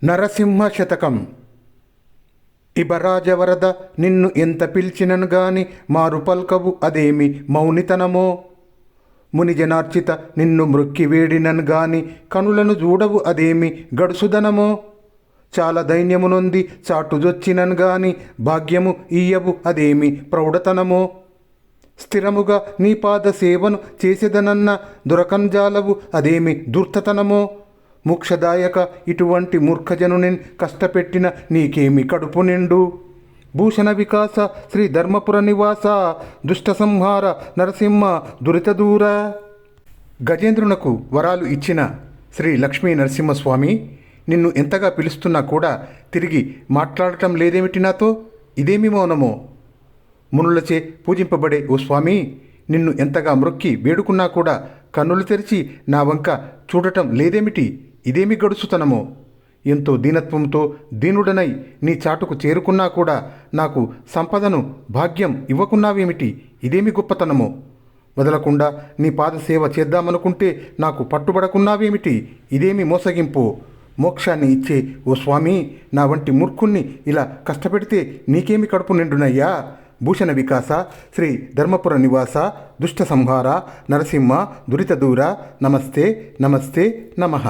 నరసింహ శతకం. ఇబరాజవరద నిన్ను ఎంత పిలిచినను గాని మారు పల్కవు అదేమి మౌనితనమో. మునిజనార్చిత నిన్ను మృక్కి వేడినను గాని కనులను చూడవు అదేమి గడుసుదనమో. చాలా దైన్యమునొంది చాటుజొచ్చినను గాని భాగ్యము ఇయ్యవు అదేమి ప్రౌఢతనమో. స్థిరముగా నీ పాద సేవను చేసేదనన్న దొరకంజాలవు అదేమి ధూర్తతనమో. మోక్షదాయక ఇటువంటి మూర్ఖజనుని కష్టపెట్టిన నీకేమి కడుపు నిండు. భూషణ వికాస శ్రీ ధర్మపుర నివాస దుష్ట సంహార నరసింహ దురితదూర. గజేంద్రునకు వరాలు ఇచ్చిన శ్రీ లక్ష్మీ నరసింహస్వామి నిన్ను ఎంతగా పిలుస్తున్నా కూడా తిరిగి మాట్లాడటం లేదేమిటి నాతో? ఇదేమి మౌనమో? మునులచే పూజింపబడే ఓ స్వామి, నిన్ను ఎంతగా మ్రొక్కి వేడుకున్నా కూడా కన్నులు తెరిచి నా వంక చూడటం లేదేమిటి? ఇదేమి గడుసుతనమో? ఎంతో దీనత్వంతో దీనుడనై నీ చాటుకు చేరుకున్నా కూడా నాకు సంపదను భాగ్యం ఇవ్వకున్నావేమిటి? ఇదేమి గొప్పతనమో? వదలకుండా నీ పాదసేవ చేద్దామనుకుంటే నాకు పట్టుబడకున్నావేమిటి? ఇదేమి మోసగింపు? మోక్షాన్ని ఇచ్చే ఓ స్వామి, నా వంటి మూర్ఖుణ్ణి ఇలా కష్టపెడితే నీకేమి కడుపు నిండునయ్యా? భూషణ వికాస శ్రీ ధర్మపుర నివాస దుష్ట సంహార నరసింహ దురితదూర. నమస్తే నమస్తే నమః.